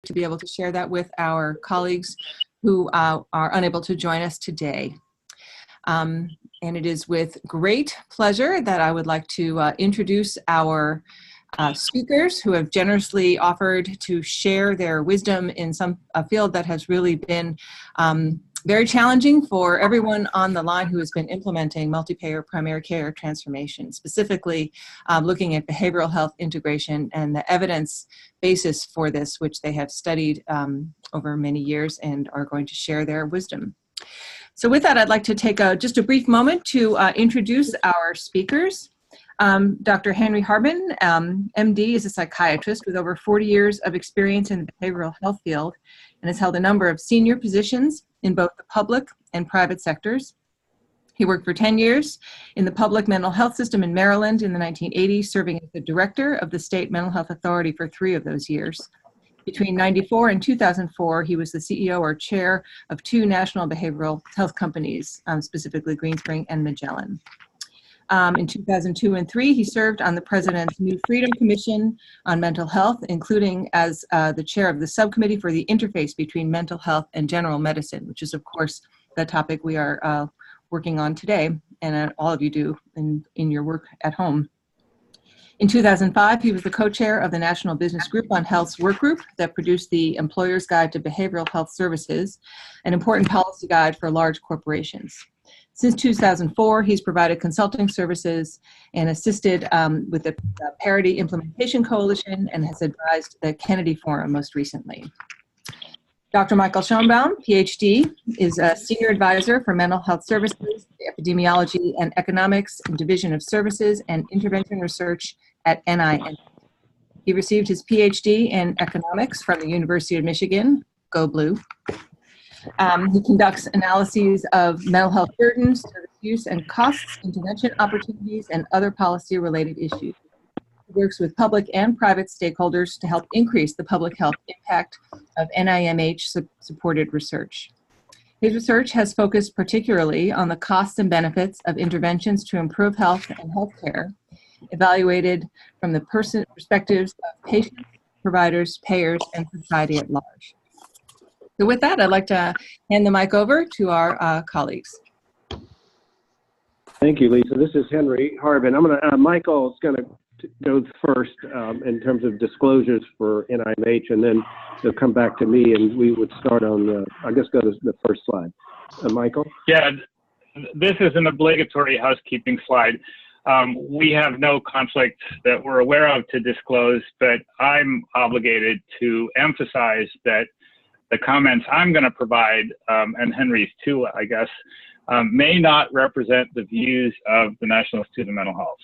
to be able to share that with our colleagues who are unable to join us today. And it is with great pleasure that I would like to introduce our speakers who have generously offered to share their wisdom in a field that has really been very challenging for everyone on the line who has been implementing multi-payer primary care transformation, specifically looking at behavioral health integration and the evidence basis for this, which they have studied over many years and are going to share their wisdom. So with that, I'd like to take just a brief moment to introduce our speakers. Dr. Henry Harbin, MD, is a psychiatrist with over 40 years of experience in the behavioral health field and has held a number of senior positions in both the public and private sectors. He worked for 10 years in the public mental health system in Maryland in the 1980s, serving as the director of the state mental health authority for 3 of those years. Between 1994 and 2004, he was the CEO or chair of 2 national behavioral health companies, specifically Greenspring and Magellan. In 2002 and 2003, he served on the President's New Freedom Commission on Mental Health, including as the chair of the subcommittee for the interface between mental health and general medicine, which is, of course, the topic we are working on today, and all of you do in your work at home. In 2005, he was the co-chair of the National Business Group on Health's work group that produced the Employer's Guide to Behavioral Health Services, an important policy guide for large corporations. Since 2004, he's provided consulting services and assisted with the Parity Implementation Coalition and has advised the Kennedy Forum most recently. Dr. Michael Schoenbaum, PhD, is a senior advisor for mental health services, epidemiology and economics in Division of Services and Intervention Research at NIN. He received his PhD in economics from the University of Michigan, go blue. He conducts analyses of mental health burdens, service use and costs, intervention opportunities, and other policy-related issues. He works with public and private stakeholders to help increase the public health impact of NIMH-supported research. His research has focused particularly on the costs and benefits of interventions to improve health and healthcare, evaluated from the perspectives of patients, providers, payers, and society at large. So with that, I'd like to hand the mic over to our colleagues. Thank you, Lisa. This is Henry Harbin. Michael's going to go first in terms of disclosures for NIMH, and then he'll come back to me, and we would start on I guess go to the first slide. Michael? Yeah, this is an obligatory housekeeping slide. We have no conflict that we're aware of to disclose, but I'm obligated to emphasize that the comments I'm going to provide, and Henry's too, I guess, may not represent the views of the National Institute of Mental Health.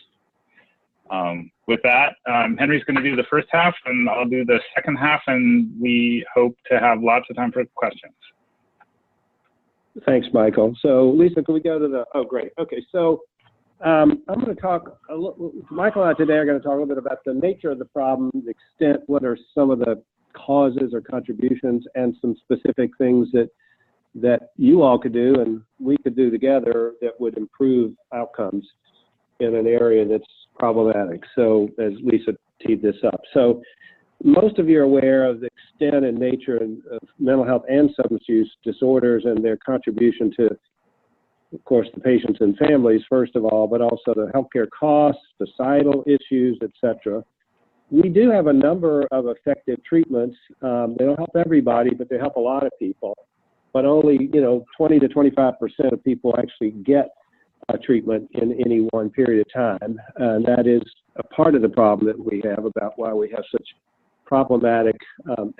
With that, Henry's going to do the first half, and I'll do the second half, and we hope to have lots of time for questions. Thanks, Michael. So, Lisa, can we go to the, oh, great. Okay, so I'm going to talk, Michael and I today are going to talk a little bit about the nature of the problem, the extent, what are some of the causes or contributions, and some specific things that you all could do and we could do together that would improve outcomes in an area that's problematic. So as Lisa teed this up. So most of you are aware of the extent and nature of mental health and substance use disorders and their contribution to, of course, the patients and families, first of all, but also the healthcare costs, societal issues, etc. We do have a number of effective treatments. They don't help everybody, but they help a lot of people. But only, 20 to 25% of people actually get treatment in any one period of time. And that is a part of the problem that we have about why we have such problematic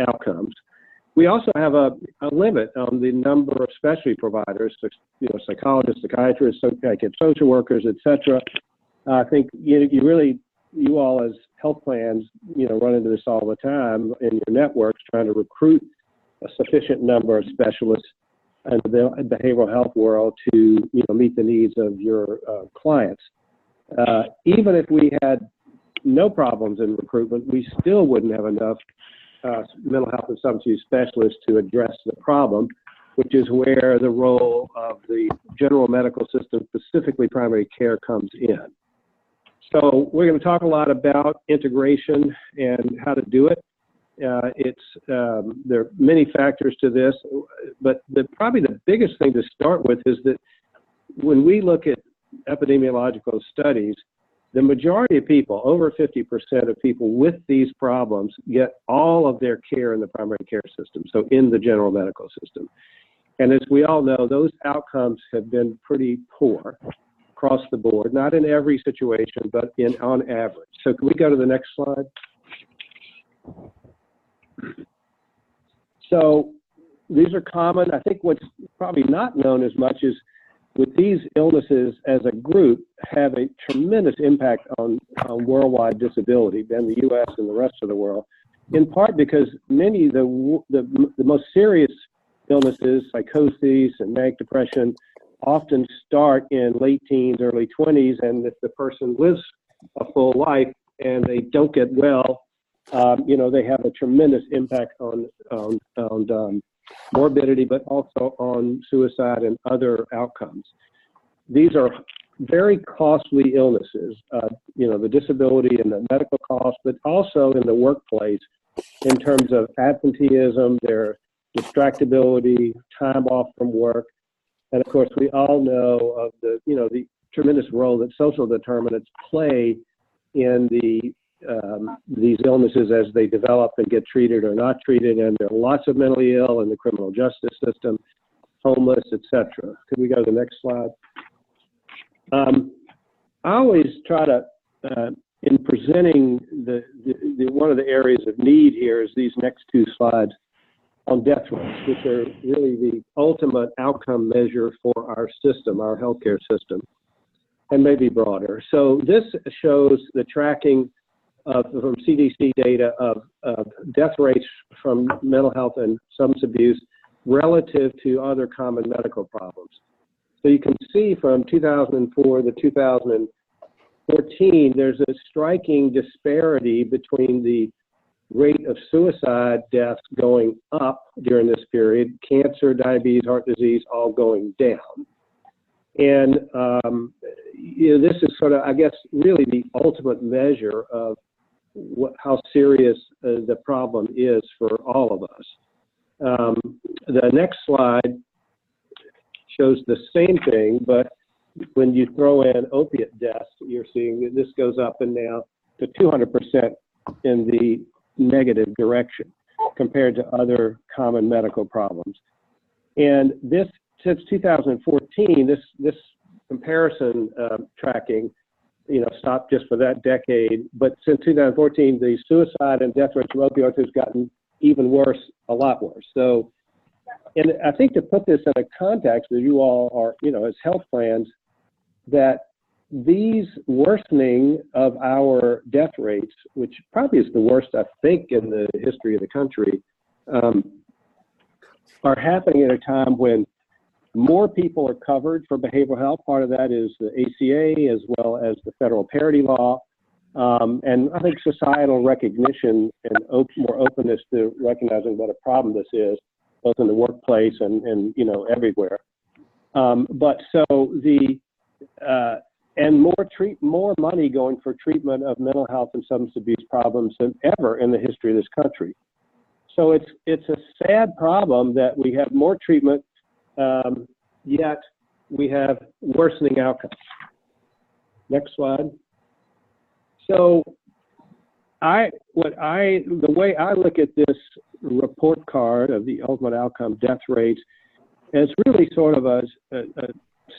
outcomes. We also have a limit on the number of specialty providers, psychologists, psychiatrists, social workers, etc. I think you all as health plans, run into this all the time in your networks, trying to recruit a sufficient number of specialists in the behavioral health world to, meet the needs of your clients. Even if we had no problems in recruitment, we still wouldn't have enough mental health and substance use specialists to address the problem, which is where the role of the general medical system, specifically primary care, comes in. So we're going to talk a lot about integration and how to do it. There are many factors to this, but probably the biggest thing to start with is that when we look at epidemiological studies, the majority of people, over 50% of people with these problems, get all of their care in the primary care system, so in the general medical system. And as we all know, those outcomes have been pretty poor across the board, not in every situation, but on average. So can we go to the next slide? So these are common. I think what's probably not known as much is with these illnesses as a group have a tremendous impact on worldwide disability in the U.S. and the rest of the world, in part because many of the most serious illnesses, psychosis and manic depression, often start in late teens, early 20s, and if the person lives a full life and they don't get well, they have a tremendous impact on morbidity, but also on suicide and other outcomes. These are very costly illnesses, the disability and the medical costs, but also in the workplace in terms of absenteeism, their distractibility, time off from work. And of course, we all know of the tremendous role that social determinants play in these illnesses as they develop and get treated or not treated. And there are lots of mentally ill in the criminal justice system, homeless, etc. Could we go to the next slide? I always try to, in presenting one of the areas of need here is these next two slides on death rates, which are really the ultimate outcome measure for our system, our healthcare system, and maybe broader. So this shows the tracking from CDC data of death rates from mental health and substance abuse relative to other common medical problems. So you can see from 2004 to 2014, there's a striking disparity between the rate of suicide deaths going up during this period, cancer, diabetes, heart disease, all going down. And this is sort of, I guess, really the ultimate measure of how serious the problem is for all of us. The next slide shows the same thing, but when you throw in opiate deaths, you're seeing that this goes up and now to 200% in the negative direction compared to other common medical problems. And this, since 2014, this comparison tracking, stopped just for that decade. But since 2014, the suicide and death rates from opioids has gotten even worse, a lot worse. So, and I think to put this in a context, as you all are, as health plans, that these worsening of our death rates, which probably is the worst, I think, in the history of the country, are happening at a time when more people are covered for behavioral health. Part of that is the ACA as well as the federal parity law. And I think societal recognition and more openness to recognizing what a problem this is, both in the workplace and everywhere. But so and more money going for treatment of mental health and substance abuse problems than ever in the history of this country. So it's a sad problem that we have more treatment, yet we have worsening outcomes. Next slide. So the way I look at this report card of the ultimate outcome death rates is really sort of a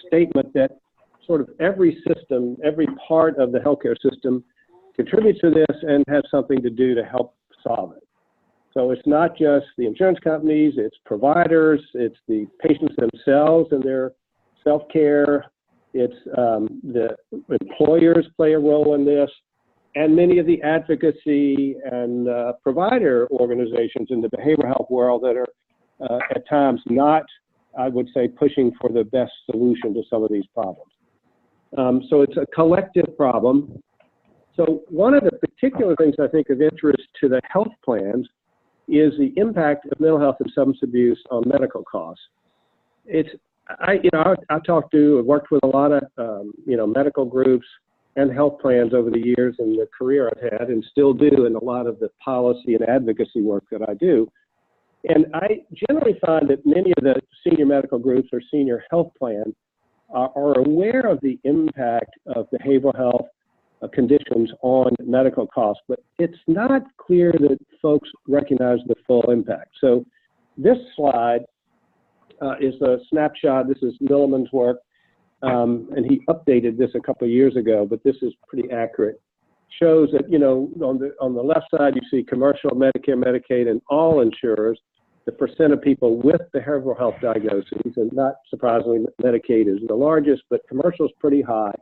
statement that sort of every system, every part of the healthcare system contributes to this and has something to do to help solve it. So it's not just the insurance companies, it's providers, it's the patients themselves and their self-care, it's the employers play a role in this, and many of the advocacy and provider organizations in the behavioral health world that are at times not, I would say, pushing for the best solution to some of these problems. So it's a collective problem. So one of the particular things I think of interest to the health plans is the impact of mental health and substance abuse on medical costs. I worked with a lot of medical groups, and health plans over the years and the career I've had and still do in a lot of the policy and advocacy work that I do. And I generally find that many of the senior medical groups or senior health plans are aware of the impact of behavioral health conditions on medical costs, but it's not clear that folks recognize the full impact. So this slide is a snapshot. This is Milliman's work, and he updated this a couple of years ago, but this is pretty accurate. Shows that, you know, on the left side, you see commercial, Medicare, Medicaid, and all insurers, the percent of people with behavioral health diagnoses, and not surprisingly, Medicaid is the largest, but commercial is pretty high.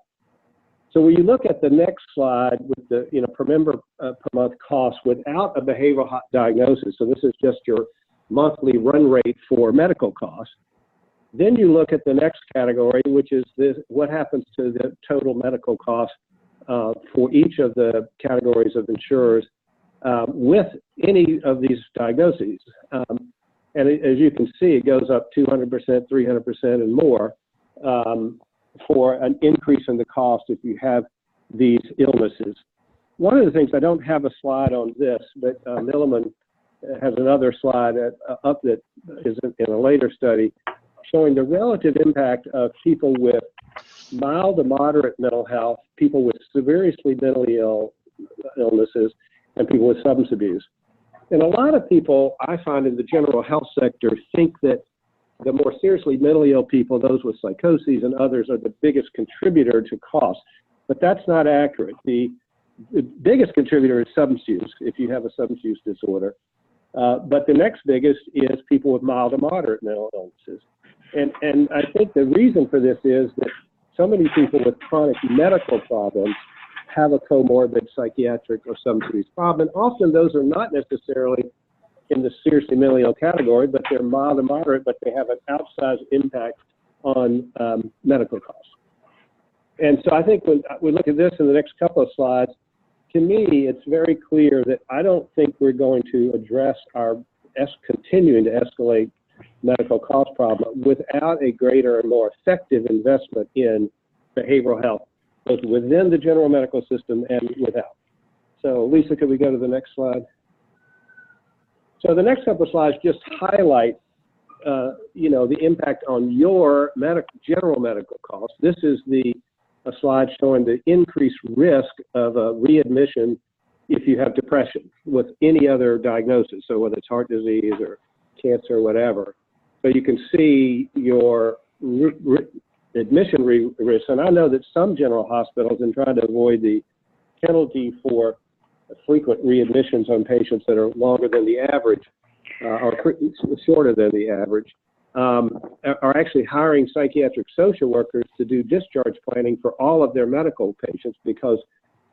So when you look at the next slide with the, you know, per member per month cost without a behavioral health diagnosis, so this is just your monthly run rate for medical costs, then you look at the next category, which is this, what happens to the total medical cost for each of the categories of insurers with any of these diagnoses. And as you can see, it goes up 200%, 300%, and more for an increase in the cost if you have these illnesses. One of the things, I don't have a slide on this, but Milliman has another slide up that is in a later study showing the relative impact of people with mild to moderate mental health, people with seriously mentally ill illnesses, and people with substance abuse. And a lot of people, I find in the general health sector, think that the more seriously mentally ill people, those with psychoses and others, are the biggest contributor to cost. But that's not accurate. The biggest contributor is substance use, if you have a substance use disorder. But the next biggest is people with mild to moderate mental illnesses. And I think the reason for this is that so many people with chronic medical problems have a comorbid psychiatric or substance abuse problem. And often those are not necessarily in the seriously mentally ill category, but they're mild and moderate, but they have an outsized impact on medical costs. And so I think when we look at this in the next couple of slides, to me, it's very clear that I don't think we're going to address our continuing to escalate medical cost problem without a greater and more effective investment in behavioral health, both within the general medical system and without. So Lisa, could we go to the next slide? So the next couple of slides just highlight, you know, the impact on your general medical costs. This is a slide showing the increased risk of a readmission if you have depression with any other diagnosis, so whether it's heart disease or cancer or whatever. So you can see your admission risk, and I know that some general hospitals, in trying to avoid the penalty for frequent readmissions on patients that are longer than the average, or shorter than the average, are actually hiring psychiatric social workers to do discharge planning for all of their medical patients because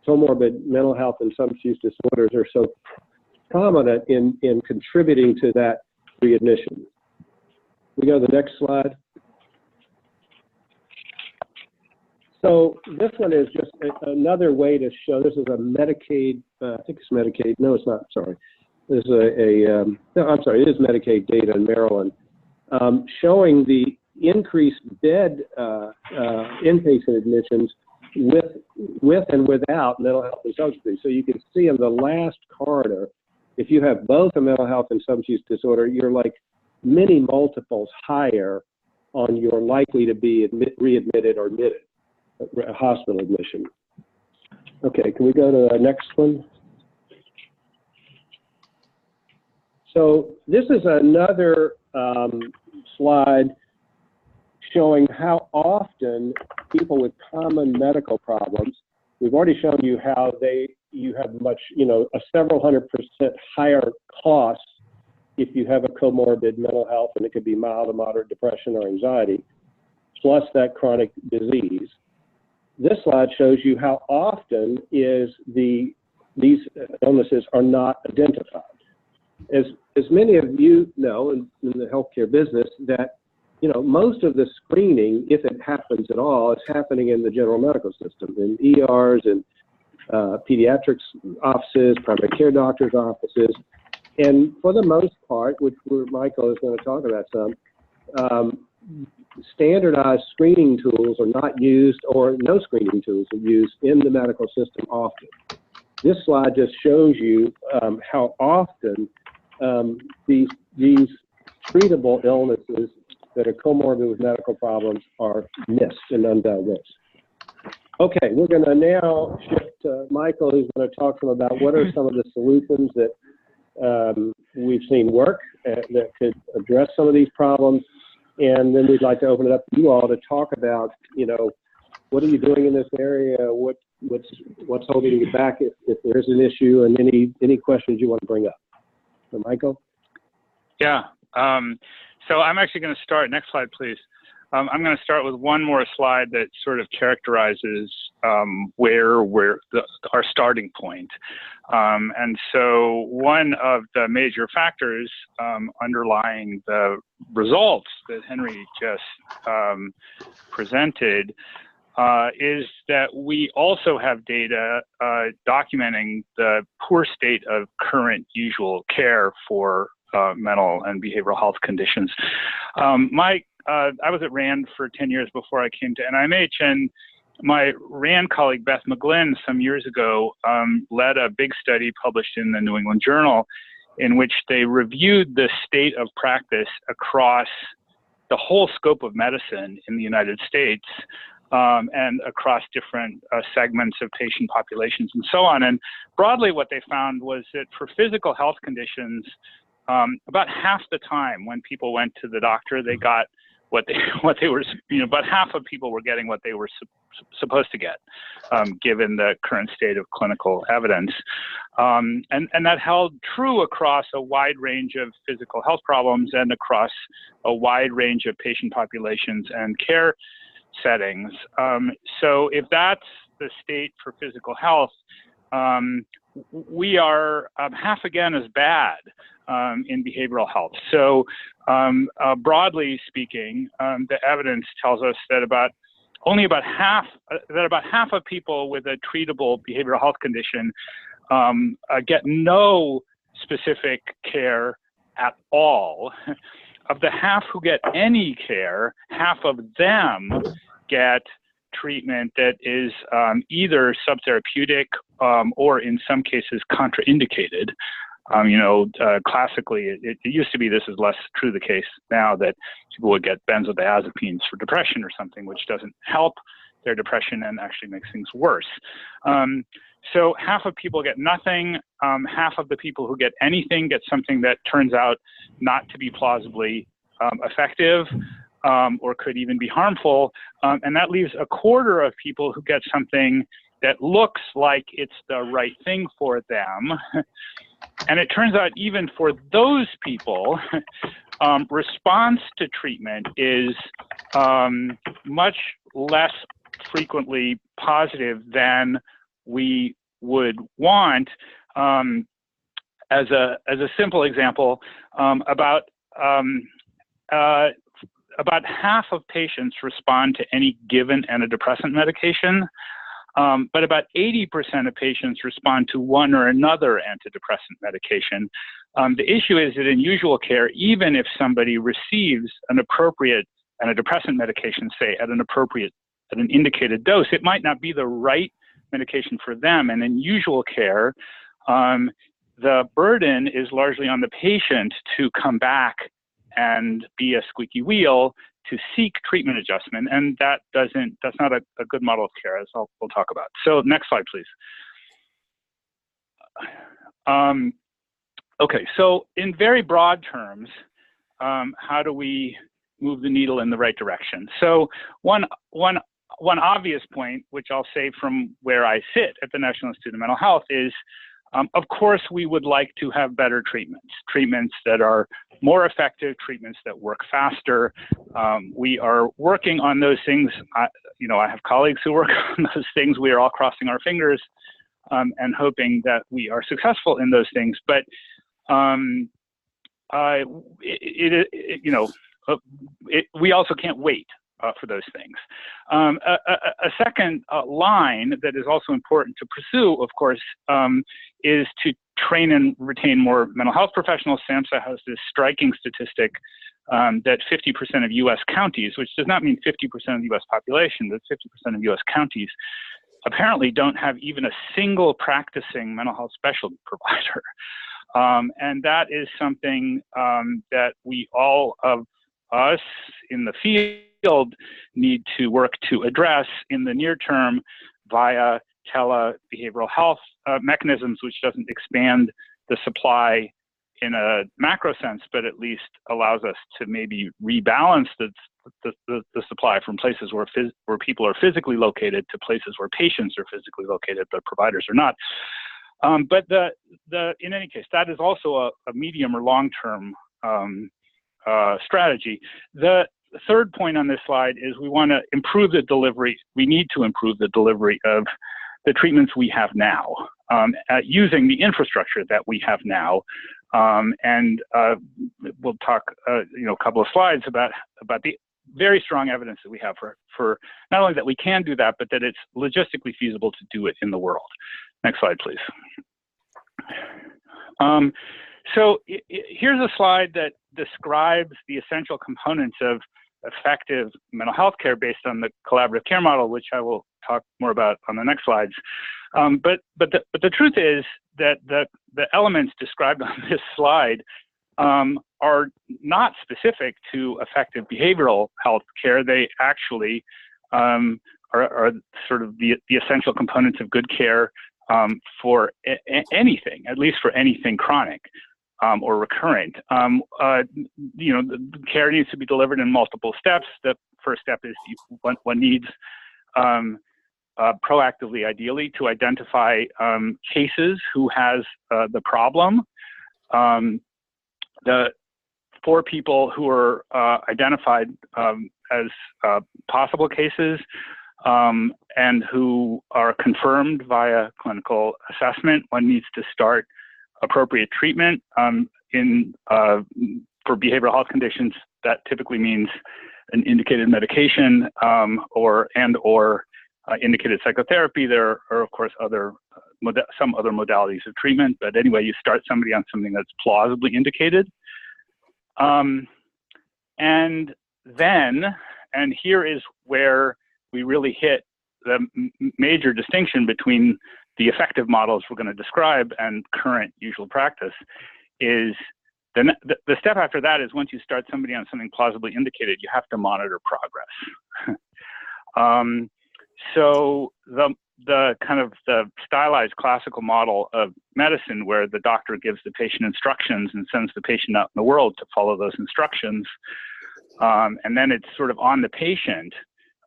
comorbid mental health and substance use disorders are so prominent in contributing to that readmission. We go to the next slide. So this one is just another way to show, this is a Medicaid, I think it's Medicaid, no it's not, sorry. This is no, I'm sorry, it is Medicaid data in Maryland, showing the increased bed inpatient admissions with and without mental health and substance abuse. So you can see in the last corridor, if you have both a mental health and substance use disorder, you're like many multiples higher on your likely to be readmitted or admitted. Hospital admission. Okay, can we go to the next one? So this is another slide showing how often people with common medical problems, we've already shown you how you have much, you know, a several 100% higher cost if you have a comorbid mental health, and it could be mild to moderate depression or anxiety, plus that chronic disease. This slide shows you how often these illnesses are not identified. As many of you know in the healthcare business, that, you know, most of the screening, if it happens at all, is happening in the general medical system, in ERs and pediatrics offices, primary care doctors' offices, and for the most part, which Michael is going to talk about some, standardized screening tools are not used, or no screening tools are used in the medical system often. This slide just shows you how often these treatable illnesses that are comorbid with medical problems are missed and undiagnosed. Okay, we're going to now shift to Michael, who's going to talk to them about what are some of the solutions that we've seen work that could address some of these problems. And then we'd like to open it up to you all to talk about, you know, what are you doing in this area? What's holding you back if there's an issue, and any questions you want to bring up. So, Michael? Yeah. So I'm actually going to start. Next slide, please. I'm going to start with one more slide that sort of characterizes where our starting point. And so one of the major factors underlying the results that Henry just presented is that we also have data documenting the poor state of current usual care for mental and behavioral health conditions. I was at RAND for 10 years before I came to NIMH, and my RAND colleague Beth McGlynn some years ago led a big study published in the New England Journal in which they reviewed the state of practice across the whole scope of medicine in the United States and across different segments of patient populations and so on. And broadly what they found was that for physical health conditions, about half the time when people went to the doctor, they got what they were, about half of people were getting what they were supposed to get, given the current state of clinical evidence. And that held true across a wide range of physical health problems and across a wide range of patient populations and care settings. So if that's the state for physical health, we are half again as bad in behavioral health. So broadly speaking, the evidence tells us that about half of people with a treatable behavioral health condition get no specific care at all. Of the half who get any care, half of them get treatment that is either subtherapeutic or in some cases contraindicated. Classically, it used to be, this is less true the case now, that people would get benzodiazepines for depression or something, which doesn't help their depression and actually makes things worse. So half of people get nothing. Half of the people who get anything get something that turns out not to be plausibly effective or could even be harmful. And that leaves a quarter of people who get something that looks like it's the right thing for them. And it turns out even for those people, response to treatment is much less frequently positive than we would want. As a simple example, about half of patients respond to any given antidepressant medication, but about 80% of patients respond to one or another antidepressant medication. The issue is that in usual care, even if somebody receives an appropriate antidepressant medication, say at an indicated dose, it might not be the right medication for them. And in usual care, the burden is largely on the patient to come back and be a squeaky wheel to seek treatment adjustment, and that's not a good model of care, as we'll talk about. So next slide, please. Okay, so in very broad terms, how do we move the needle in the right direction? So one obvious point, which I'll say from where I sit at the National Institute of Mental Health, is of course, we would like to have better treatments that are more effective, treatments that work faster. We are working on those things. I have colleagues who work on those things. We are all crossing our fingers and hoping that we are successful in those things. But we also can't wait. for those things. A second line that is also important to pursue, of course, is to train and retain more mental health professionals. SAMHSA has this striking statistic that 50% of U.S. counties, which does not mean 50% of the U.S. population, but 50% of U.S. counties, apparently don't have even a single practicing mental health specialty provider. And that is something that we all of us in the field need to work to address in the near term via tele-behavioral health mechanisms, which doesn't expand the supply in a macro sense, but at least allows us to maybe rebalance the supply from places where people are physically located to places where patients are physically located, but providers are not. But in any case, that is also a medium or long-term strategy. The third point on this slide is we want to improve the delivery. We need to improve the delivery of the treatments we have now, using the infrastructure that we have now. And we'll talk, a couple of slides about the very strong evidence that we have for not only that we can do that, but that it's logistically feasible to do it in the world. Next slide, please. So here's a slide that describes the essential components of effective mental health care based on the collaborative care model, which I will talk more about on the next slides. But the truth is that the elements described on this slide are not specific to effective behavioral health care. They actually are sort of the essential components of good care for anything, at least for anything chronic or recurrent. The care needs to be delivered in multiple steps. The first step is one needs proactively, ideally, to identify cases who has the problem. For people who are identified as possible cases and who are confirmed via clinical assessment, one needs to start appropriate treatment for behavioral health conditions. That typically means an indicated medication or indicated psychotherapy. There are, of course, some other modalities of treatment, but anyway, you start somebody on something that's plausibly indicated. And here is where we really hit the major distinction between the effective models we're going to describe and current usual practice is the step after that is once you start somebody on something plausibly indicated, you have to monitor progress. So the kind of the stylized classical model of medicine where the doctor gives the patient instructions and sends the patient out in the world to follow those instructions. And then it's sort of on the patient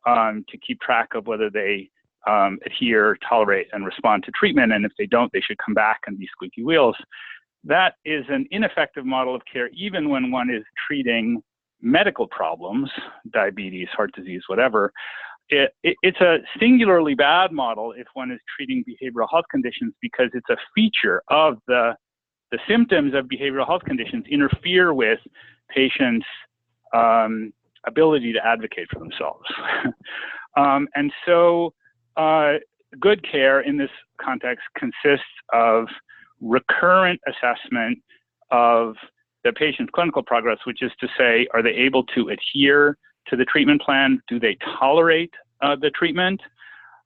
to keep track of whether they adhere, tolerate, and respond to treatment. And if they don't, they should come back and be squeaky wheels. That is an ineffective model of care, even when one is treating medical problems, diabetes, heart disease, whatever. It's a singularly bad model if one is treating behavioral health conditions because it's a feature of the symptoms of behavioral health conditions interfere with patients' ability to advocate for themselves. And so good care in this context consists of recurrent assessment of the patient's clinical progress, which is to say, are they able to adhere to the treatment plan? Do they tolerate the treatment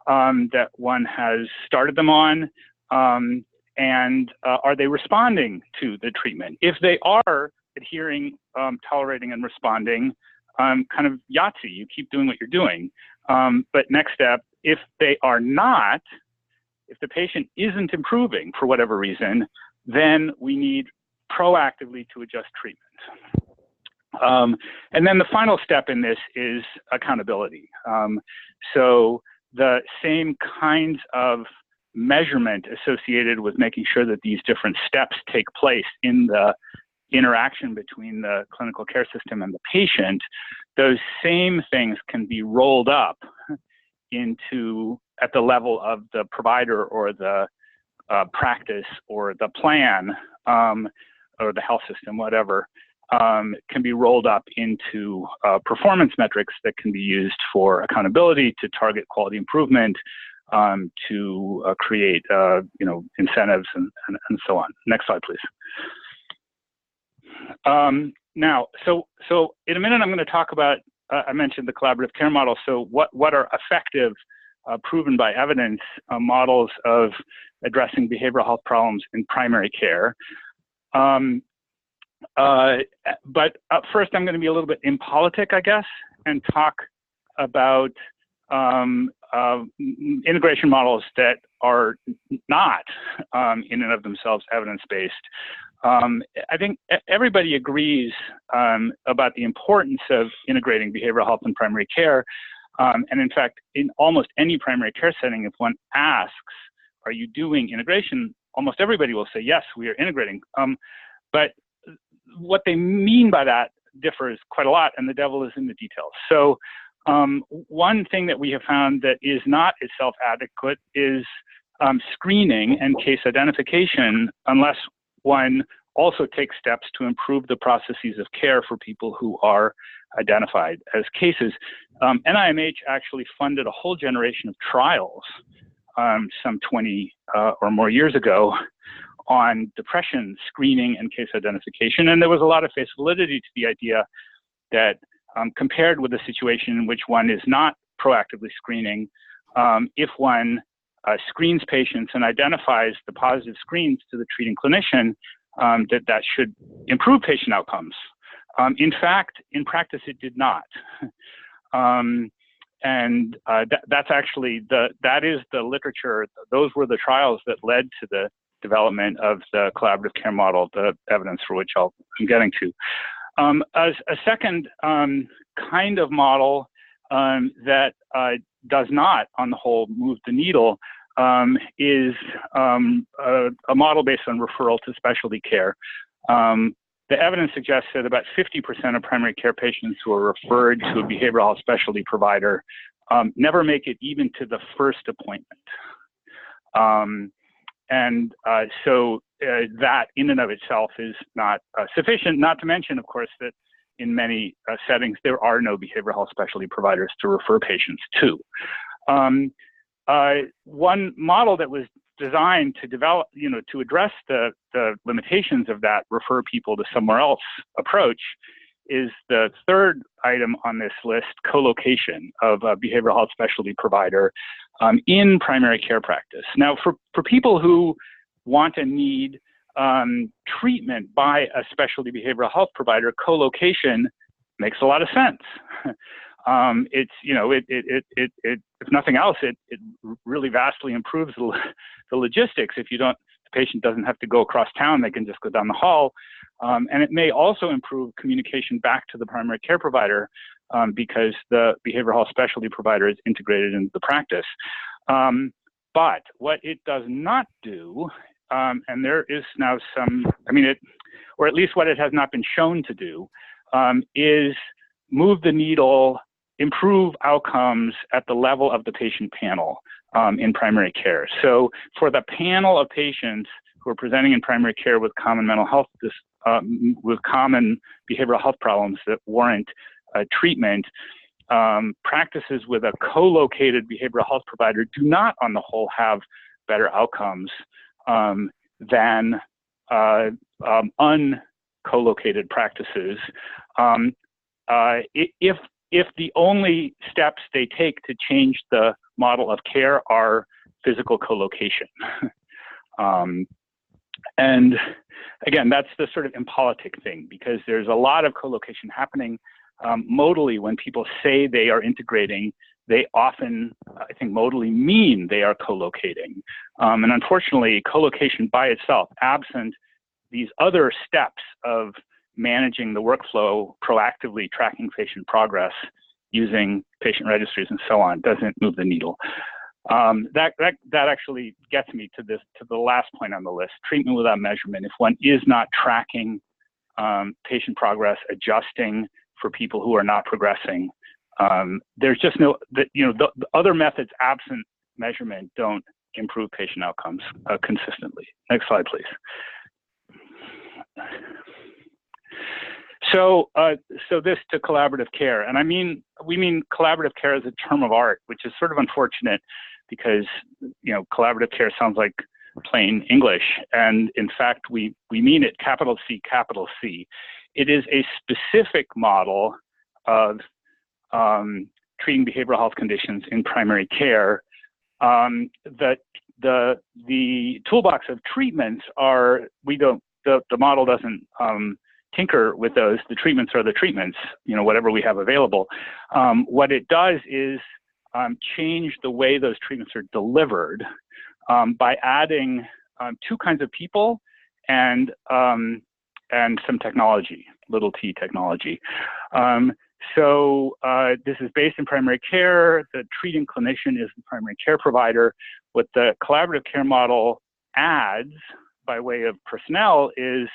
that one has started them on? And are they responding to the treatment? If they are adhering, tolerating, and responding, kind of Yahtzee, you keep doing what you're doing. But next step, if they are not, if the patient isn't improving for whatever reason, then we need proactively to adjust treatment. And then the final step in this is accountability. So the same kinds of measurement associated with making sure that these different steps take place in the interaction between the clinical care system and the patient, those same things can be rolled up into at the level of the provider or the practice or the plan or the health system, whatever. can be rolled up into performance metrics that can be used for accountability, to target quality improvement, to create incentives and so on. Next slide, please. Now, so in a minute I'm going to talk about, I mentioned the collaborative care model. So what are effective, proven by evidence models of addressing behavioral health problems in primary care? But first I'm going to be a little bit impolitic, I guess, and talk about integration models that are not in and of themselves evidence-based. I think everybody agrees about the importance of integrating behavioral health in primary care. And in fact, in almost any primary care setting, if one asks, are you doing integration? Almost everybody will say, yes, we are integrating. But what they mean by that differs quite a lot, and the devil is in the details. So one thing that we have found that is not itself adequate is screening and case identification, unless one also takes steps to improve the processes of care for people who are identified as cases. NIMH actually funded a whole generation of trials some 20 or more years ago on depression screening and case identification. And there was a lot of face validity to the idea that compared with a situation in which one is not proactively screening, if one screens patients and identifies the positive screens to the treating clinician, that should improve patient outcomes. In fact, in practice, it did not. That's actually that is the literature. Those were the trials that led to the development of the collaborative care model, the evidence for which I'm getting to. As a second kind of model that does not, on the whole, move the needle is a model based on referral to specialty care. The evidence suggests that about 50% of primary care patients who are referred to a behavioral health specialty provider never make it even to the first appointment. So that in and of itself is not sufficient, not to mention, of course, that in many settings, there are no behavioral health specialty providers to refer patients to. One model that was designed to develop, to address the limitations of that refer people to somewhere else approach is the third item on this list, co-location of a behavioral health specialty provider in primary care practice. Now, for people who want and need treatment by a specialty behavioral health provider, co-location makes a lot of sense. It's, if nothing else, it really vastly improves the logistics. If the patient doesn't have to go across town, they can just go down the hall. And it may also improve communication back to the primary care provider because the behavioral health specialty provider is integrated into the practice. But what it does not do, and there is now some, or at least what it has not been shown to do, is move the needle, improve outcomes at the level of the patient panel in primary care. So for the panel of patients who are presenting in primary care with common mental health, with common behavioral health problems that warrant treatment, practices with a co-located behavioral health provider do not, on the whole, have better outcomes than unco-located practices. If the only steps they take to change the model of care are physical co-location. And again, that's the sort of impolitic thing, because there's a lot of co-location happening modally. When people say they are integrating, they often, I think, modally mean they are co-locating. And unfortunately, co-location by itself, absent these other steps of managing the workflow, proactively tracking patient progress, using patient registries and so on, doesn't move the needle. That actually gets me to the last point on the list, treatment without measurement. If one is not tracking patient progress, adjusting for people who are not progressing, there's just no, the other methods absent measurement don't improve patient outcomes consistently. Next slide, please. So this to collaborative care, and we mean collaborative care as a term of art, which is sort of unfortunate because, collaborative care sounds like plain English, and in fact, we mean it capital C, capital C. It is a specific model of treating behavioral health conditions in primary care. That the toolbox of treatments are, the model doesn't tinker with those. The treatments are the treatments, whatever we have available. What it does is change the way those treatments are delivered by adding two kinds of people and some technology, little t technology. So this is based in primary care. The treating clinician is the primary care provider. What the collaborative care model adds by way of personnel is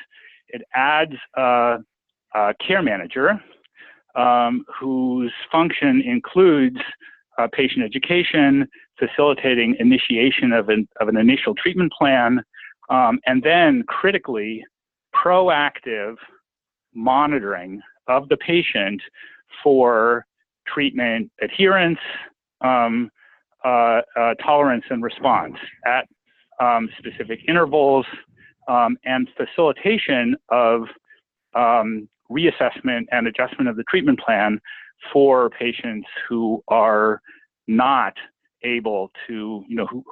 it adds a care manager whose function includes patient education, facilitating initiation of an initial treatment plan, and then critically proactive monitoring of the patient for treatment adherence, tolerance, and response at specific intervals, and facilitation of reassessment and adjustment of the treatment plan for patients who are not able to,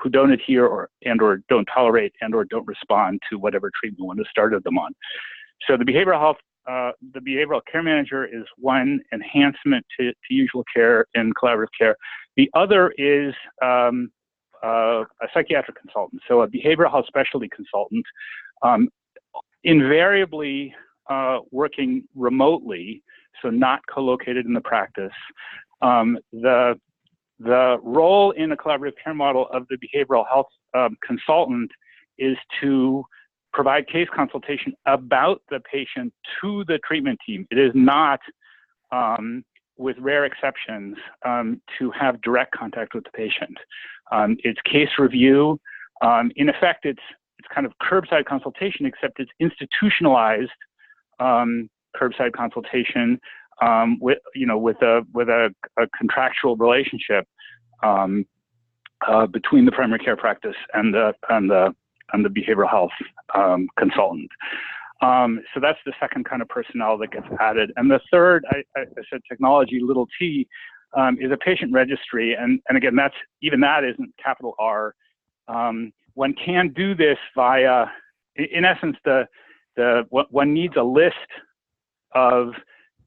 who don't adhere or don't tolerate or don't respond to whatever treatment one has started them on. So the behavioral care manager is one enhancement to usual care in collaborative care. The other is a psychiatric consultant, so a behavioral health specialty consultant, invariably working remotely, so not co-located in the practice. The role in a collaborative care model of the behavioral health consultant is to provide case consultation about the patient to the treatment team. It is not, with rare exceptions, to have direct contact with the patient. It's case review. In effect, it's kind of curbside consultation, except it's institutionalized curbside consultation with a contractual relationship between the primary care practice and the behavioral health consultant. So that's the second kind of personnel that gets added. And the third, I said technology, little t, is a patient registry. And again, that isn't capital R. One can do this via, in essence, one needs a list of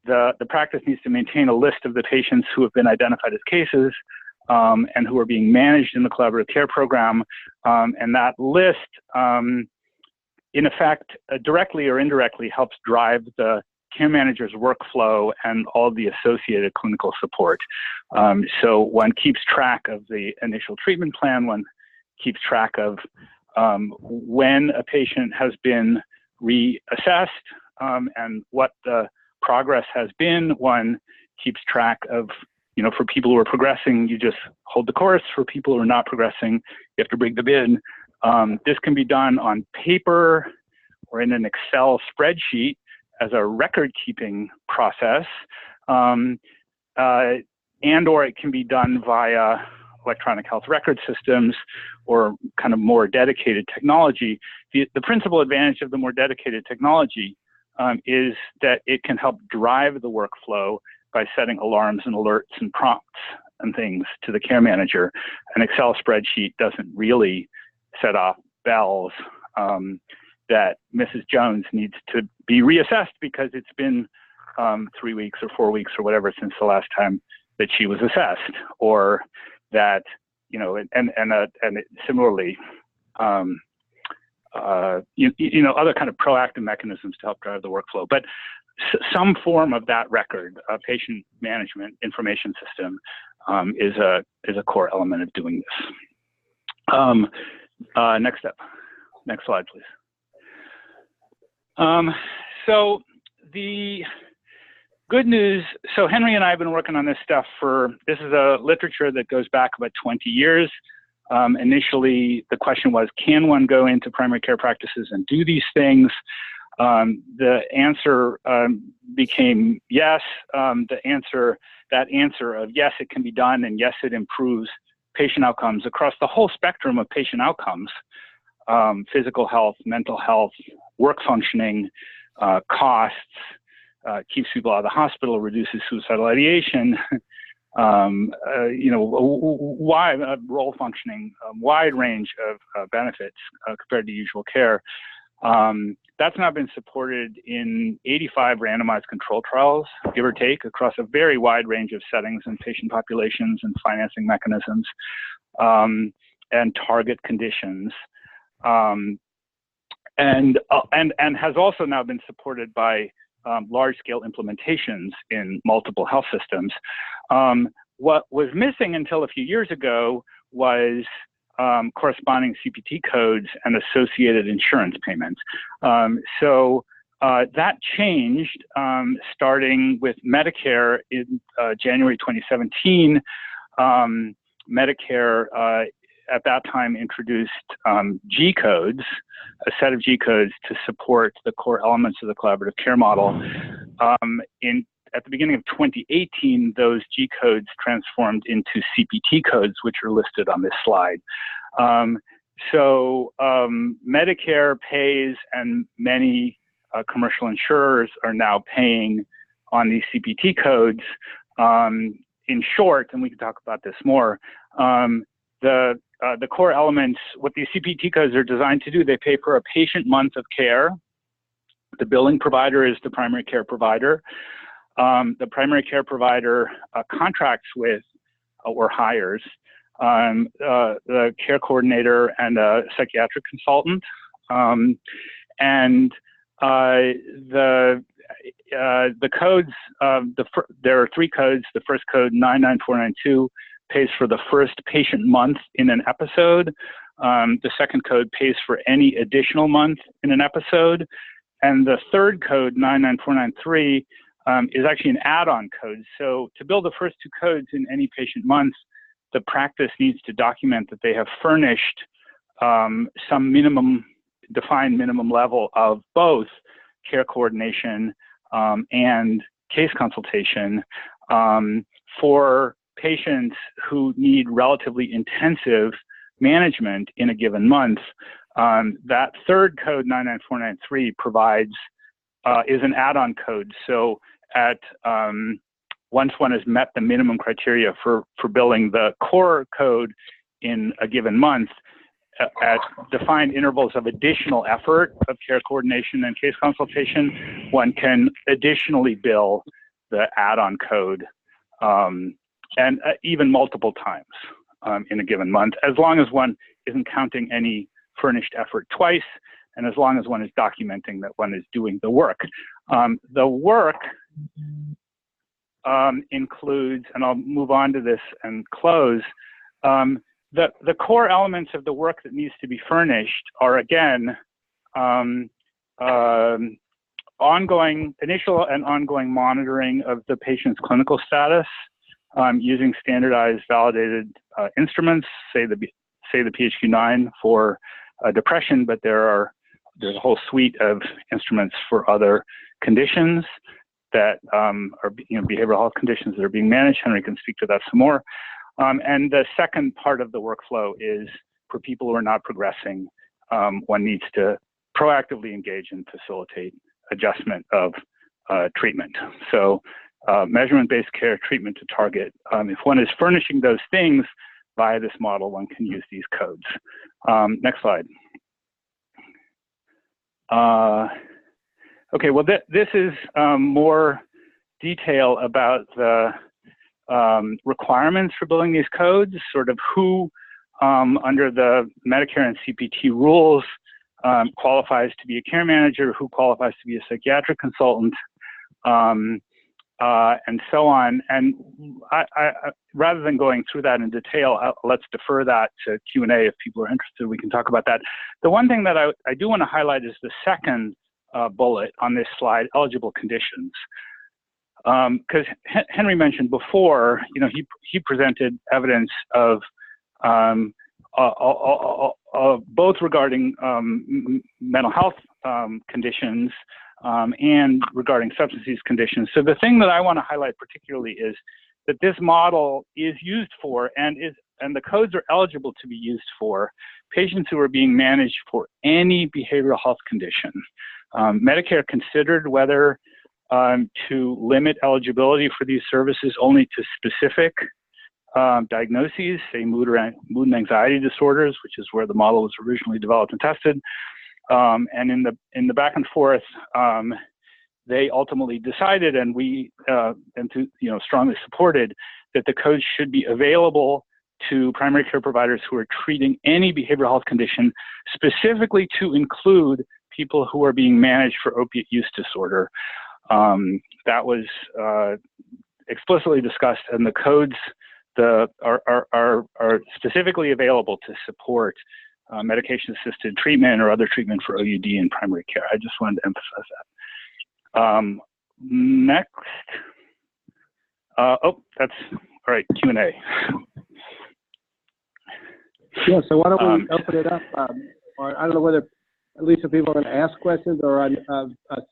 the practice needs to maintain a list of the patients who have been identified as cases and who are being managed in the collaborative care program. And that list, in effect, directly or indirectly helps drive the care manager's workflow and all the associated clinical support. So one keeps track of the initial treatment plan, one keeps track of when a patient has been reassessed and what the progress has been. One keeps track of, for people who are progressing, you just hold the course. For people who are not progressing, you have to bring them in. This can be done on paper or in an Excel spreadsheet as a record-keeping process, and or it can be done via electronic health record systems or kind of more dedicated technology. The principal advantage of the more dedicated technology is that it can help drive the workflow by setting alarms and alerts and prompts and things to the care manager. An Excel spreadsheet doesn't really set off bells that Mrs. Jones needs to be reassessed because it's been 3 weeks or 4 weeks or whatever since the last time that she was assessed, or that, and similarly, other kind of proactive mechanisms to help drive the workflow. But some form of that record, a patient management information system, is a core element of doing this. Next step. Next slide, please. So the good news, so Henry and I have been working on this stuff this is a literature that goes back about 20 years. Initially, the question was, can one go into primary care practices and do these things? The answer became yes. That answer of yes, it can be done, and yes, it improves patient outcomes across the whole spectrum of patient outcomes: physical health, mental health, work functioning, costs, keeps people out of the hospital, reduces suicidal ideation, wide role functioning, wide range of benefits compared to usual care. That's now been supported in 85 randomized control trials, give or take, across a very wide range of settings and patient populations and financing mechanisms and target conditions, and has also now been supported by large-scale implementations in multiple health systems. What was missing until a few years ago was corresponding CPT codes and associated insurance payments. So that changed starting with Medicare in January 2017. Medicare at that time introduced G codes, a set of G codes to support the core elements of the collaborative care model. At the beginning of 2018, those G codes transformed into CPT codes, which are listed on this slide. Medicare pays, and many commercial insurers are now paying on these CPT codes. In short, and we can talk about this more, the core elements, what these CPT codes are designed to do, they pay for a patient month of care. The billing provider is the primary care provider. The primary care provider contracts with or hires the care coordinator and a psychiatric consultant. The codes, there are three codes. The first code, 99492, pays for the first patient month in an episode. The second code pays for any additional month in an episode. And the third code, 99493, is actually an add-on code. So to build the first two codes in any patient month, the practice needs to document that they have furnished some defined minimum level of both care coordination and case consultation for patients who need relatively intensive management in a given month. That third code, 99493, provides is an add-on code. So once one has met the minimum criteria for billing the core code in a given month, at defined intervals of additional effort of care coordination and case consultation, one can additionally bill the add-on code and even multiple times in a given month, as long as one isn't counting any furnished effort twice, and as long as one is documenting that one is doing the work. The work includes, and I'll move on to this and close, the core elements of the work that needs to be furnished are, again, initial and ongoing monitoring of the patient's clinical status using standardized validated instruments, say the PHQ-9 for depression, but there's a whole suite of instruments for other conditions that are behavioral health conditions that are being managed. Henry can speak to that some more. And the second part of the workflow is for people who are not progressing, one needs to proactively engage and facilitate adjustment of treatment. So measurement-based care, treatment to target. If one is furnishing those things via this model, one can use these codes. Next slide. Okay, well, this is more detail about the requirements for building these codes, sort of who under the Medicare and CPT rules qualifies to be a care manager, who qualifies to be a psychiatric consultant, and so on. And I rather than going through that in detail, let's defer that to Q&A. If people are interested, we can talk about that. The one thing that I do want to highlight is the second bullet on this slide, eligible conditions. Because Henry mentioned before, he presented evidence of both regarding mental health conditions and regarding substance use conditions. So the thing that I want to highlight particularly is that this model is used for and the codes are eligible to be used for patients who are being managed for any behavioral health condition. Medicare considered whether to limit eligibility for these services only to specific diagnoses, say mood and anxiety disorders, which is where the model was originally developed and tested. And in the back and forth, they ultimately decided, and we strongly supported, that the codes should be available to primary care providers who are treating any behavioral health condition, specifically to include people who are being managed for opiate use disorder. That was explicitly discussed, and the codes are specifically available to support medication-assisted treatment or other treatment for OUD in primary care. I just wanted to emphasize that. Next. That's all right, Q&A. Yeah, so why don't we open it up? Or I don't know whether at least if people are going to ask questions, or I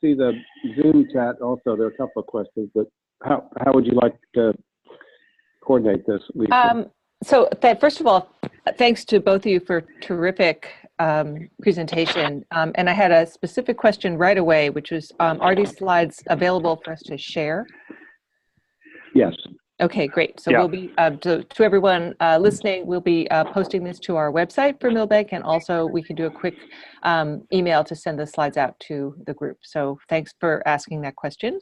see the Zoom chat also. There are a couple of questions, but how would you like to coordinate this, Lisa? First of all, thanks to both of you for terrific presentation. And I had a specific question right away, which was, are these slides available for us to share? Yes. Okay, great. So yeah. We'll be, to everyone listening, we'll be posting this to our website for Milbank, and also we can do a quick email to send the slides out to the group. So thanks for asking that question.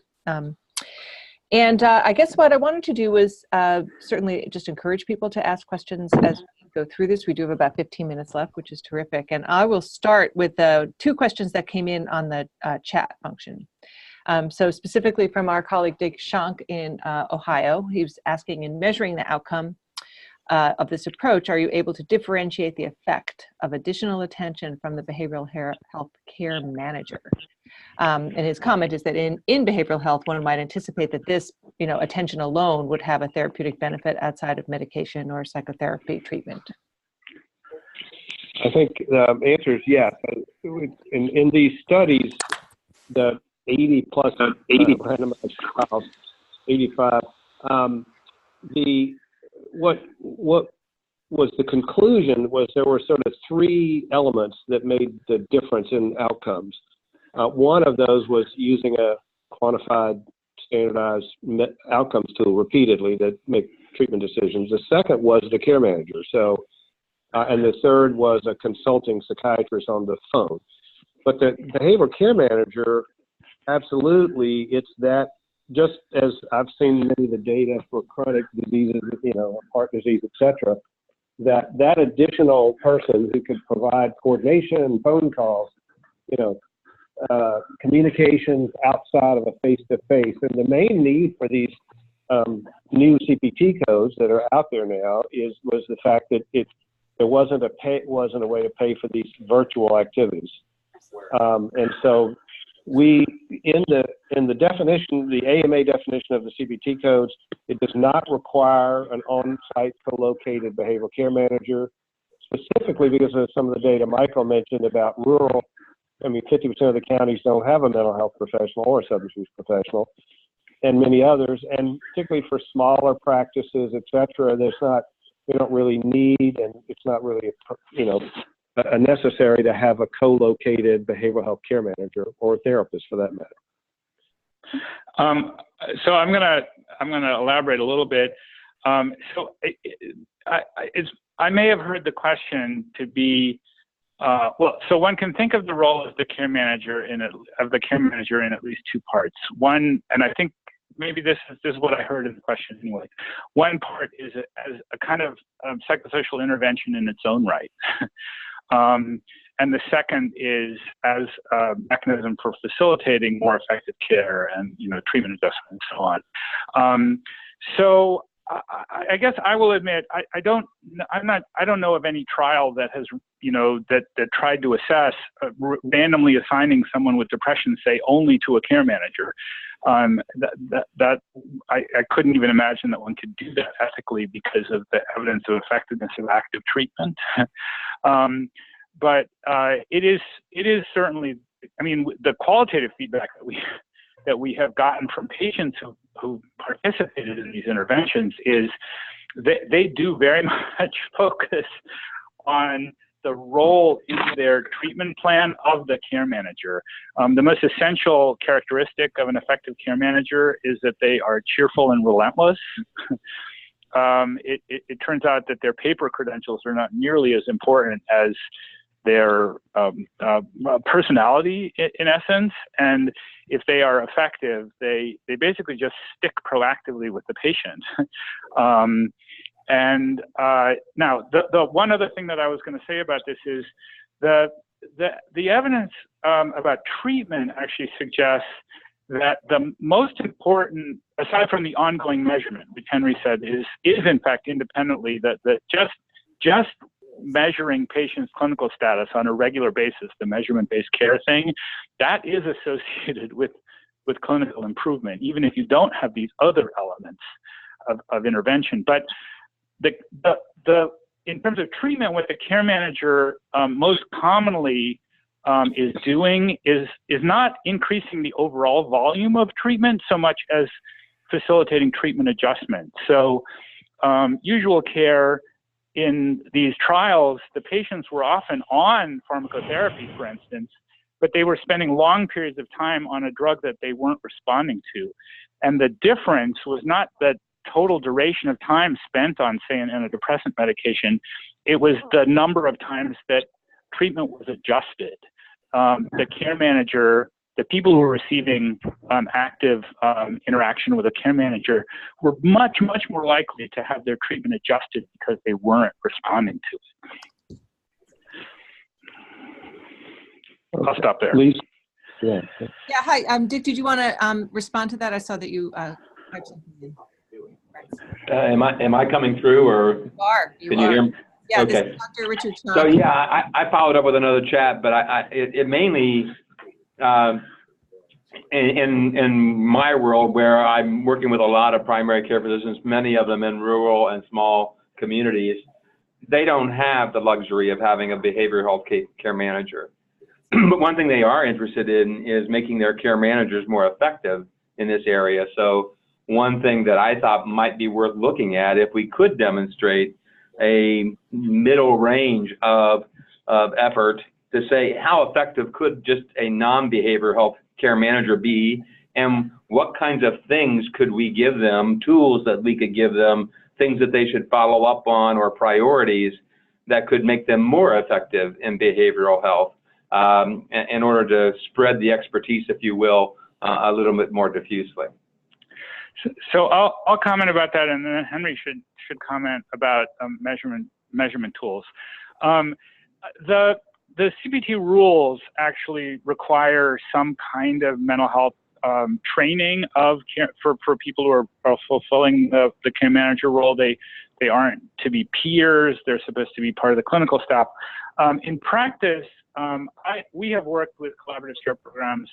And I guess what I wanted to do was certainly just encourage people to ask questions as we go through this. We do have about 15 minutes left, which is terrific. And I will start with the two questions that came in on the chat function. So specifically from our colleague Dick Schank in Ohio, he was asking, in measuring the outcome of this approach, are you able to differentiate the effect of additional attention from the behavioral health care manager? And his comment is that in behavioral health, one might anticipate that this, attention alone would have a therapeutic benefit outside of medication or psychotherapy treatment. I think the answer is yes. In these studies, the 80 plus randomized trials, 85. What was the conclusion was there were sort of three elements that made the difference in outcomes. One of those was using a quantified, standardized outcomes tool repeatedly that make treatment decisions. The second was the care manager. So, and the third was a consulting psychiatrist on the phone. But the behavioral care manager, absolutely, it's that, just as I've seen many of the data for chronic diseases, heart disease, etc., that additional person who could provide coordination, phone calls, communications outside of a face-to-face. And the main need for these new CPT codes that are out there now was the fact that there wasn't a way to pay for these virtual activities. And so we, in the definition, the AMA definition of the CPT codes, it does not require an on-site co-located behavioral care manager, specifically because of some of the data Michael mentioned about rural. 50% of the counties don't have a mental health professional or a substance use professional, and many others. And particularly for smaller practices, et cetera, they don't really need, and it's not really, a necessary to have a co-located behavioral health care manager or a therapist for that matter. So I'm gonna elaborate a little bit. So I may have heard the question to be, so one can think of the role of the care manager in at least two parts. One, and I think maybe this is what I heard in the question anyway. One part is as a kind of psychosocial intervention in its own right. And the second is as a mechanism for facilitating more effective care and treatment adjustment and so on. So I guess I will admit I don't know of any trial that has that tried to assess randomly assigning someone with depression, say, only to a care manager. I couldn't even imagine that one could do that ethically because of the evidence of effectiveness of active treatment. But it is certainly, I mean, the qualitative feedback that we have gotten from patients who participated in these interventions is they do very much focus on the role in their treatment plan of the care manager. The most essential characteristic of an effective care manager is that they are cheerful and relentless. It turns out that their paper credentials are not nearly as important as their personality in essence, and if they are effective, they basically just stick proactively with the patient. Now the one other thing that I was going to say about this is the evidence about treatment actually suggests that the most important, aside from the ongoing measurement, which Henry said is in fact independently that just measuring patients' clinical status on a regular basis, the measurement-based care thing, that is associated with clinical improvement, even if you don't have these other elements of intervention. But in terms of treatment, what the care manager most commonly is doing is not increasing the overall volume of treatment so much as facilitating treatment adjustment. So usual care in these trials, the patients were often on pharmacotherapy, for instance, but they were spending long periods of time on a drug that they weren't responding to. And the difference was not the total duration of time spent on, say, an antidepressant medication. It was the number of times that treatment was adjusted. The care manager, the people who were receiving active interaction with a care manager were much, much more likely to have their treatment adjusted because they weren't responding to it. I'll stop there. Please. Yeah. Yeah. Hi. Dick, did you want to respond to that? I saw that you typed something in. Am I coming through, or you you hear me? Yeah. Okay. This is Dr. Richard Chong. So yeah, I followed up with another chat, but it mainly in my world, where I'm working with a lot of primary care physicians, many of them in rural and small communities, they don't have the luxury of having a behavioral health care manager. But one thing they are interested in is making their care managers more effective in this area. So one thing that I thought might be worth looking at, if we could demonstrate a middle range of effort to say how effective could just a non-behavioral health care manager be, and what kinds of things could we give them, tools that we could give them, things that they should follow up on, or priorities that could make them more effective in behavioral health, in order to spread the expertise, if you will, a little bit more diffusely. So I'll comment about that, and then Henry should comment about measurement tools. The CPT rules actually require some kind of mental health training of care for people who are fulfilling the care manager role. They aren't to be peers. They're supposed to be part of the clinical staff. In practice, we have worked with collaborative care programs,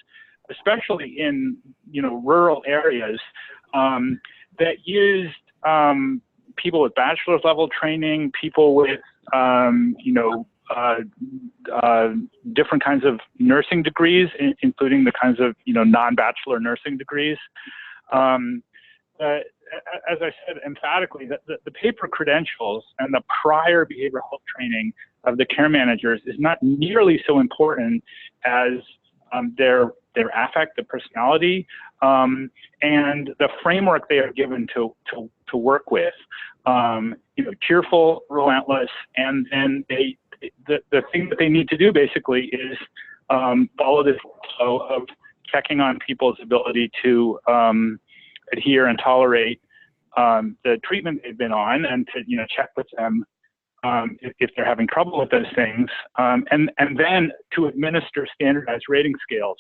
especially in rural areas, that used people with bachelor's level training, people with different kinds of nursing degrees, including the kinds of non-bachelor nursing degrees. As I said emphatically, the paper credentials and the prior behavioral health training of the care managers is not nearly so important as their affect, the personality, and the framework they are given to work with. Cheerful, relentless, and then the thing that they need to do basically is follow this flow of checking on people's ability to adhere and tolerate the treatment they've been on, and to check with them if they're having trouble with those things, and then to administer standardized rating scales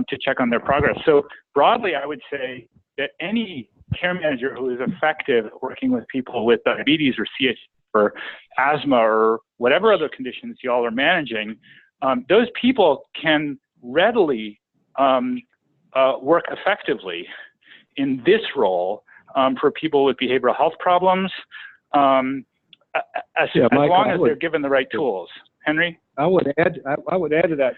to check on their progress. So broadly, I would say that any care manager who is effective at working with people with diabetes or CHF or asthma or whatever other conditions y'all are managing, those people can readily work effectively in this role for people with behavioral health problems, as long as they're given the right tools. Henry? I would add to that,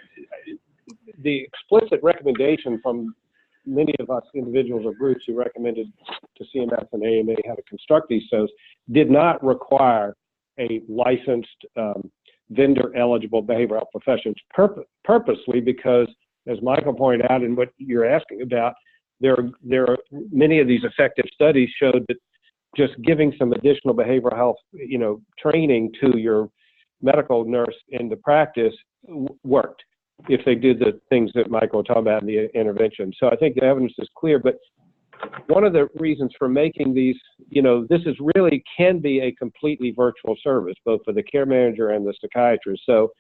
the explicit recommendation from many of us individuals or groups who recommended to CMS and AMA how to construct these shows did not require a licensed vendor-eligible behavioral health professions purposely, because, as Michael pointed out and what you're asking about, there are many of these effective studies showed that just giving some additional behavioral health, training to your medical nurse in the practice worked if they did the things that Michael talked about in the intervention. So I think the evidence is clear, but one of the reasons for making these, this is really can be a completely virtual service, both for the care manager and the psychiatrist. So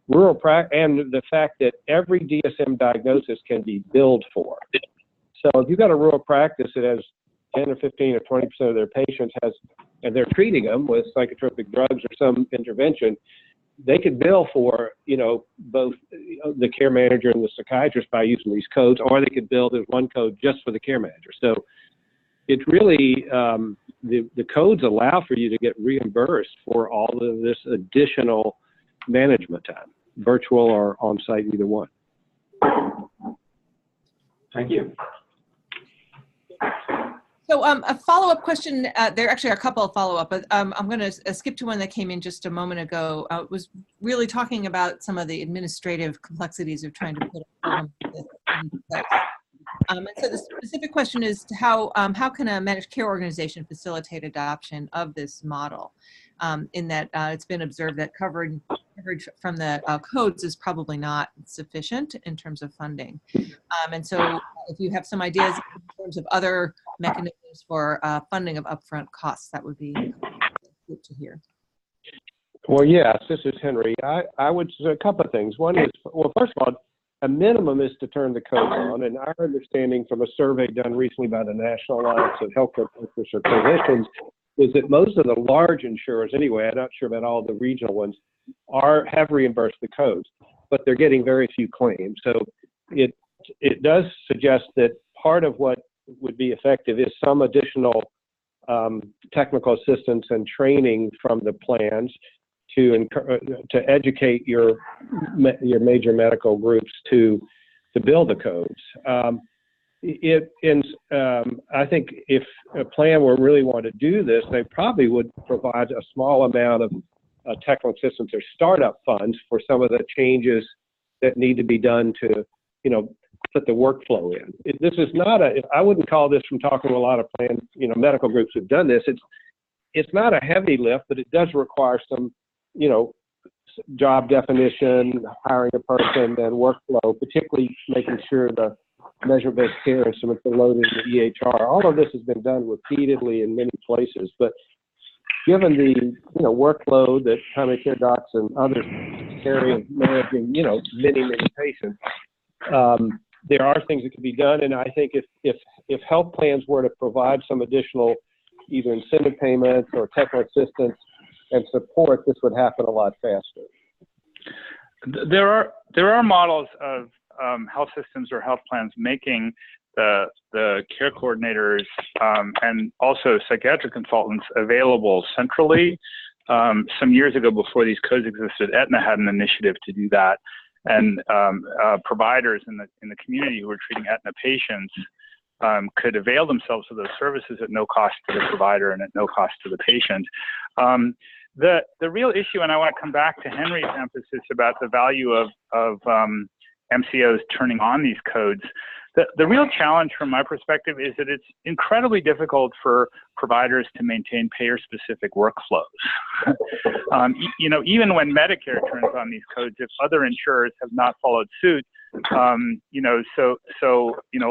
rural practice, and the fact that every DSM diagnosis can be billed for. So if you've got a rural practice that has 10 or 15 or 20% of their patients and they're treating them with psychotropic drugs or some intervention, they could bill for, both the care manager and the psychiatrist by using these codes, or they could bill, there's one code just for the care manager. So it's really, the codes allow for you to get reimbursed for all of this additional management time, virtual or on-site, either one. Thank you. So a follow-up question, there actually are a couple of follow-up, but I'm going to skip to one that came in just a moment ago. It was really talking about some of the administrative complexities of trying to put a this in place. And so the specific question is how can a managed care organization facilitate adoption of this model? In that it's been observed that coverage from the codes is probably not sufficient in terms of funding. And so if you have some ideas in terms of other mechanisms for funding of upfront costs, that would be good to hear. Well, yes, this is Henry. I would say a couple of things. One is, well, first of all, a minimum is to turn the codes on, and our understanding from a survey done recently by the National Alliance of Healthcare Workers or Clinicians is that most of the large insurers, anyway, I'm not sure about all the regional ones, have reimbursed the codes, but they're getting very few claims. So it does suggest that part of what would be effective is some additional technical assistance and training from the plans to educate your major medical groups to build the codes. I think if a plan were really want to do this, they probably would provide a small amount of technical assistance or startup funds for some of the changes that need to be done to, put the workflow in. This is not I wouldn't call this, from talking to a lot of plan, medical groups who've done this, it's not a heavy lift, but it does require some, job definition, hiring a person, and workflow, particularly making sure the measure-based care instruments are loaded in the EHR. All of this has been done repeatedly in many places, but given the workload that primary care docs and others carry in managing many patients, there are things that can be done. And I think if health plans were to provide some additional either incentive payments or technical assistance and support, this would happen a lot faster. There are models of health systems or health plans making the care coordinators and also psychiatric consultants available centrally. Some years ago, before these codes existed, Aetna had an initiative to do that, and providers in the community who were treating Aetna patients could avail themselves of those services at no cost to the provider and at no cost to the patient. The real issue, and I want to come back to Henry's emphasis about the value of MCOs turning on these codes. The real challenge from my perspective is that it's incredibly difficult for providers to maintain payer-specific workflows. Even when Medicare turns on these codes, if other insurers have not followed suit,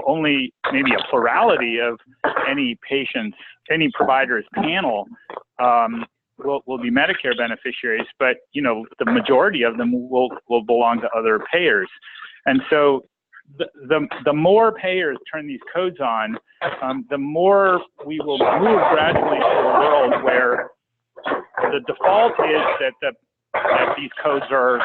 only maybe a plurality of any provider's panel will be Medicare beneficiaries, but the majority of them will belong to other payers. And so the more payers turn these codes on, the more we will move gradually to a world where the default is that these codes are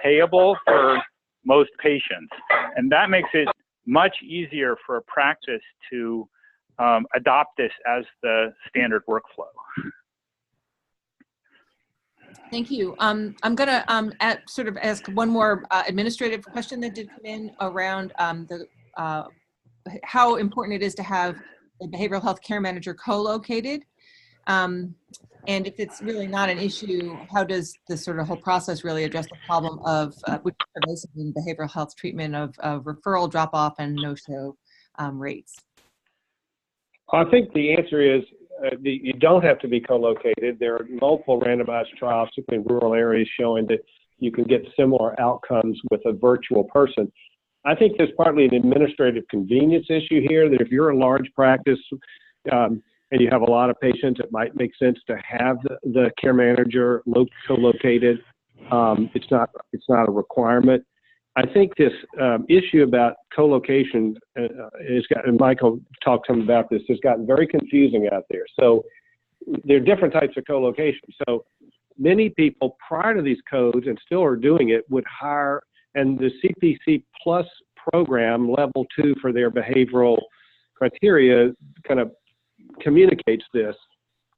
payable for most patients, and that makes it much easier for a practice to adopt this as the standard workflow. Thank you. I'm going to sort of ask one more administrative question that did come in around how important it is to have a behavioral health care manager co-located. And if it's really not an issue, how does this sort of whole process really address the problem of which is pervasive in behavioral health treatment of referral drop-off and no-show rates? I think the answer is you don't have to be co-located. There are multiple randomized trials, particularly in rural areas, showing that you can get similar outcomes with a virtual person. I think there's partly an administrative convenience issue here, that if you're a large practice and you have a lot of patients, it might make sense to have the care manager co-located. It's not a requirement. I think this issue about co-location and Michael talked to him about this, has gotten very confusing out there. So there are different types of co-location. So many people prior to these codes, and still are doing it, would hire, and the CPC Plus program, level 2 for their behavioral criteria, kind of communicates this.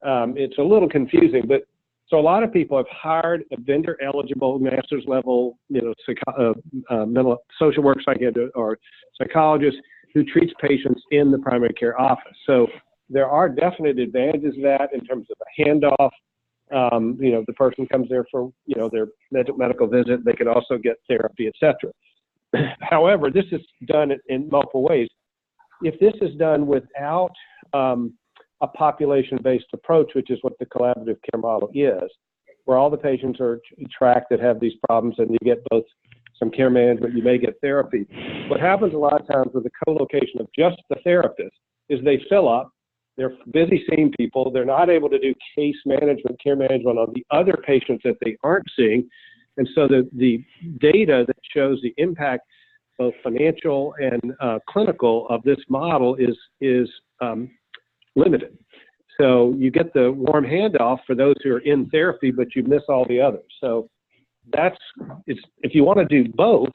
It's a little confusing, but so a lot of people have hired a vendor-eligible master's level, mental social work psychiatrist or psychologist who treats patients in the primary care office. So there are definite advantages to that in terms of a handoff. The person comes there for their medical visit. They could also get therapy, etc. However, this is done in multiple ways. If this is done without a population-based approach, which is what the collaborative care model is, where all the patients are tracked that have these problems, and you get both some care management, you may get therapy. What happens a lot of times with the co-location of just the therapist is they fill up, they're busy seeing people, they're not able to do case management, care management on the other patients that they aren't seeing, and so the data that shows the impact, both financial and clinical, of this model is limited. So you get the warm handoff for those who are in therapy, but you miss all the others. So if you want to do both,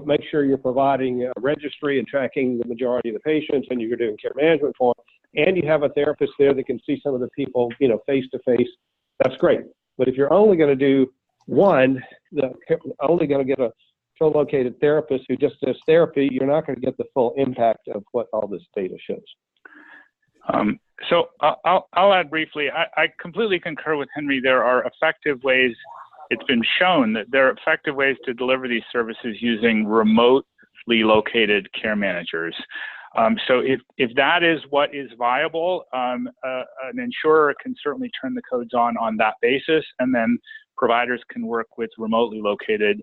make sure you're providing a registry and tracking the majority of the patients, and you're doing care management for them, and you have a therapist there that can see some of the people, face to face. That's great. But if you're only going to do one, only going to get a co-located therapist who just does therapy, you're not going to get the full impact of what all this data shows. So I'll add briefly, I completely concur with Henry. There are effective ways, it's been shown that there are effective ways to deliver these services using remotely located care managers. So if that is what is viable, an insurer can certainly turn the codes on that basis, and then providers can work with remotely located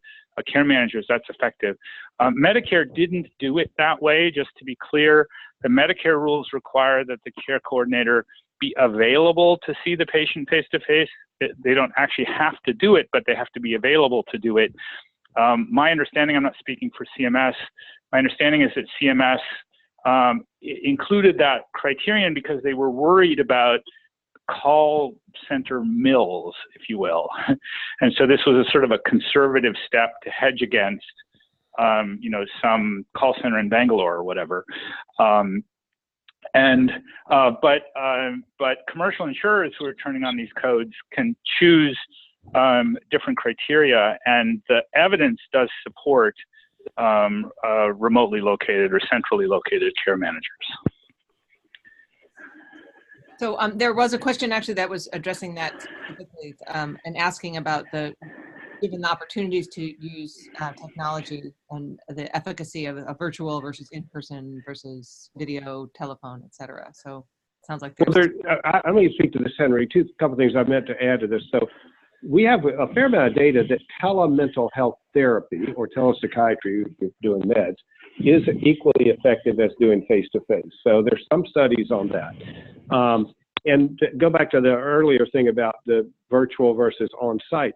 care managers. That's effective. Medicare didn't do it that way, just to be clear. The Medicare rules require that the care coordinator be available to see the patient face-to-face. They don't actually have to do it, but they have to be available to do it. My understanding, I'm not speaking for CMS, my understanding is that CMS included that criterion because they were worried about call center mills, if you will. And so this was a sort of a conservative step to hedge against, some call center in Bangalore or whatever. But commercial insurers who are turning on these codes can choose different criteria, and the evidence does support remotely located or centrally located care managers. So there was a question actually that was addressing that specifically and asking about given the opportunities to use technology and the efficacy of a virtual versus in-person versus video, telephone, et cetera. So it sounds like there's... I'm going to speak to this, Henry. A couple things I meant to add to this. So we have a fair amount of data that telemental health therapy or telepsychiatry, doing meds, is equally effective as doing face-to-face. So there's some studies on that. And to go back to the earlier thing about the virtual versus on-site,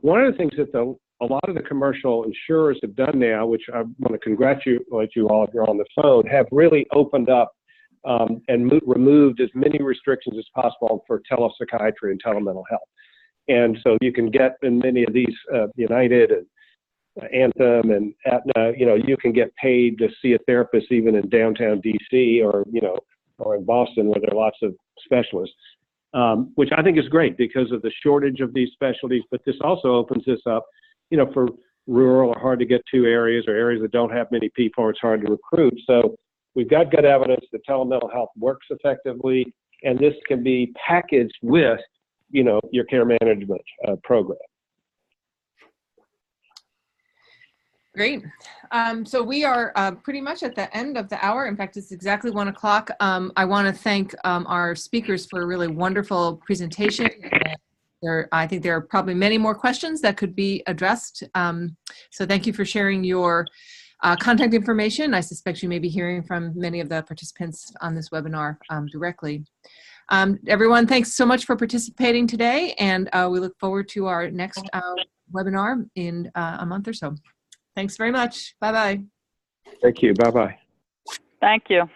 one of the things that the a lot of the commercial insurers have done now, which I want to congratulate you all if you're on the phone, have really opened up and removed as many restrictions as possible for telepsychiatry and telemental health. And so you can get in many of these, United and Anthem and Aetna, you can get paid to see a therapist even in downtown DC or in Boston where there are lots of specialists, which I think is great because of the shortage of these specialties. But this also opens this up, for rural or hard to get to areas or areas that don't have many people or it's hard to recruit. So we've got good evidence that telemental health works effectively, and this can be packaged with, your care management program. Great. So we are pretty much at the end of the hour. In fact, it's exactly 1 o'clock. I want to thank our speakers for a really wonderful presentation. I think there are probably many more questions that could be addressed. So thank you for sharing your contact information. I suspect you may be hearing from many of the participants on this webinar directly. Everyone, thanks so much for participating today, and we look forward to our next webinar in a month or so. Thanks very much. Bye-bye. Thank you. Bye-bye. Thank you.